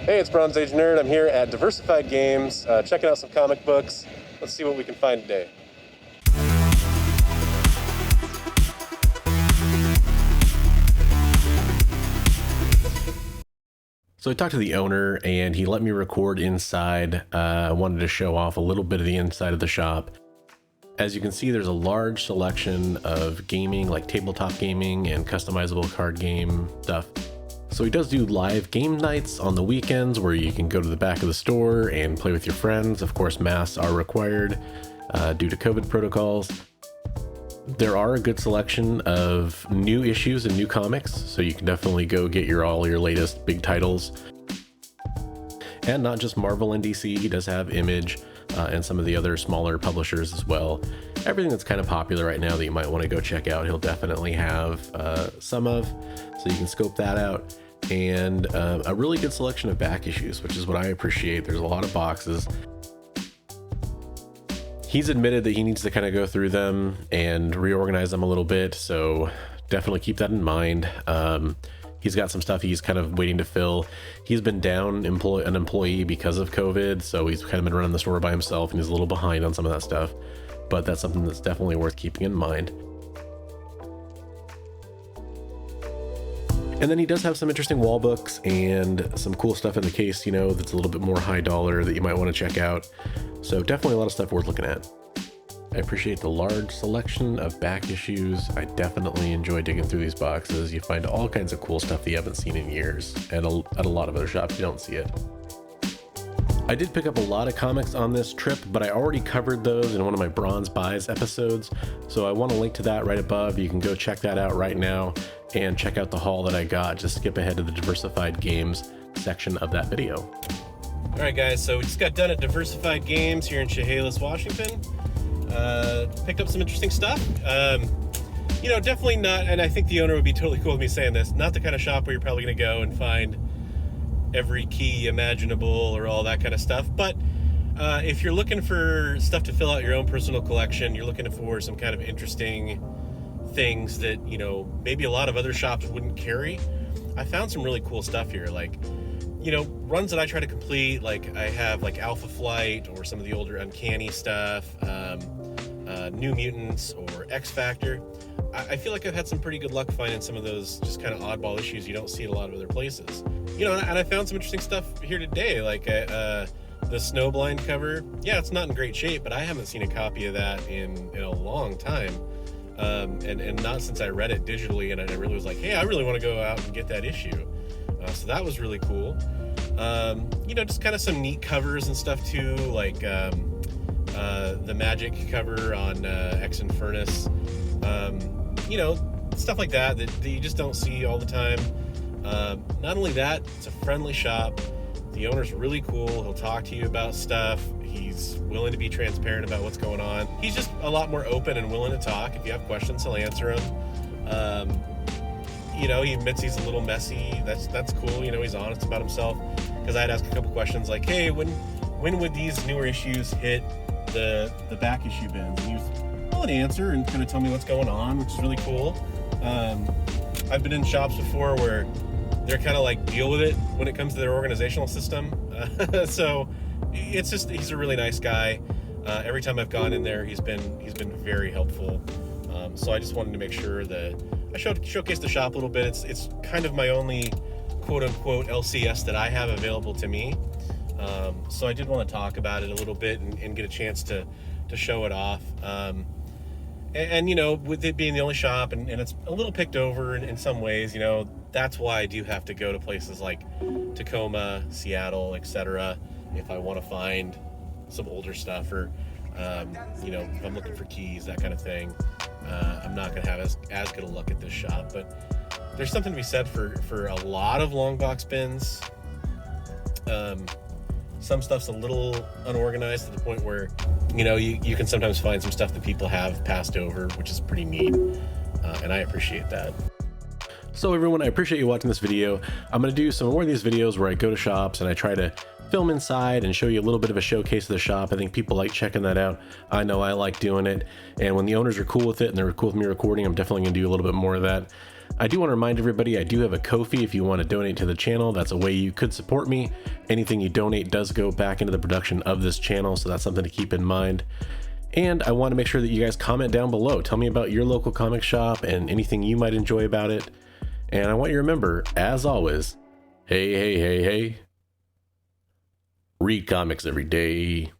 Hey, it's Bronze Age Nerd. I'm here at Diversified Games, checking out some comic books. Let's see what we can find today. So I talked to the owner and he let me record inside. I wanted to show off a little bit of the inside of the shop. As you can see, there's a large selection of gaming, like tabletop gaming and customizable card game stuff. So he does do live game nights on the weekends where you can go to the back of the store and play with your friends. Of course, masks are required due to COVID protocols. There are a good selection of new issues and new comics, so you can definitely go get all your latest big titles. And not just Marvel and DC, he does have Image and some of the other smaller publishers as well. Everything that's kind of popular right now that you might want to go check out, he'll definitely have some of, so you can scope that out. And a really good selection of back issues, which is what I appreciate. There's a lot of boxes. He's admitted that he needs to kind of go through them and reorganize them a little bit, so definitely keep that in mind. He's got some stuff he's kind of waiting to fill. He's been down an employee because of COVID, so he's kind of been running the store by himself and he's a little behind on some of that stuff, but that's something that's definitely worth keeping in mind. And then he does have some interesting wall books and some cool stuff in the case, you know, that's a little bit more high dollar that you might want to check out. So definitely a lot of stuff worth looking at. I appreciate the large selection of back issues. I definitely enjoy digging through these boxes. You find all kinds of cool stuff that you haven't seen in years, and at a lot of other shops you don't see it. I did pick up a lot of comics on this trip, but I already covered those in one of my Bronze Buys episodes, so I want to link to that right above. You can go check that out right now and check out the haul that I got. Just skip ahead to the Diversified Games section of that video. All right, guys, so we just got done at Diversified Games here in Chehalis, Washington. Picked up some interesting stuff. You know, definitely not, and I think the owner would be totally cool with me saying this, not the kind of shop where you're probably going to go and find every key imaginable or all that kind of stuff. But if you're looking for stuff to fill out your own personal collection, you're looking for some kind of interesting things that, you know, maybe a lot of other shops wouldn't carry, I found some really cool stuff here. Like, you know, runs that I try to complete, like I have like Alpha Flight or some of the older Uncanny stuff, New Mutants or X Factor. I feel like I've had some pretty good luck finding some of those just kind of oddball issues you don't see at a lot of other places. You know, and I found some interesting stuff here today, like the Snowblind cover. Yeah, it's not in great shape, but I haven't seen a copy of that in a long time. And not since I read it digitally, and I really was like, hey, I really want to go out and get that issue. So that was really cool. You know, just kind of some neat covers and stuff too, like the Magic cover on X Infernus. You know, stuff like that you just don't see all the time. Not only that, it's a friendly shop. The owner's really cool. He'll talk to you about stuff. He's willing to be transparent about what's going on. He's just a lot more open and willing to talk. If you have questions, he'll answer them. You know, he admits he's a little messy. That's cool. You know, he's honest about himself. Because I'd ask a couple questions like, hey, when would these newer issues hit the back issue bins? And he was willing to answer and kind of tell me what's going on, which is really cool. I've been in shops before where they're kind of like deal with it when it comes to their organizational system. So it's just, he's a really nice guy. Every time I've gone in there, he's been very helpful. So I just wanted to make sure that I showcase the shop a little bit. It's kind of my only quote unquote LCS that I have available to me. So I did want to talk about it a little bit and get a chance to show it off. And you know, with it being the only shop and it's a little picked over in some ways, you know, that's why I do have to go to places like Tacoma, Seattle, etc. if I want to find some older stuff or, you know, if I'm looking for keys, that kind of thing. I'm not going to have as good a look at this shop, but there's something to be said for a lot of long box bins. Some stuff's a little unorganized to the point where, you know, you can sometimes find some stuff that people have passed over, which is pretty neat, and I appreciate that. So everyone, I appreciate you watching this video. I'm going to do some more of these videos where I go to shops and I try to film inside and show you a little bit of a showcase of the shop. I think people like checking that out. I know I like doing it, and when the owners are cool with it and they're cool with me recording, I'm definitely going to do a little bit more of that. I do want to remind everybody I do have a Ko-fi if you want to donate to the channel. That's a way you could support me. Anything you donate does go back into the production of this channel, so that's something to keep in mind. And I want to make sure that you guys comment down below. Tell me about your local comic shop and anything you might enjoy about it. And I want you to remember, as always, hey, read comics every day.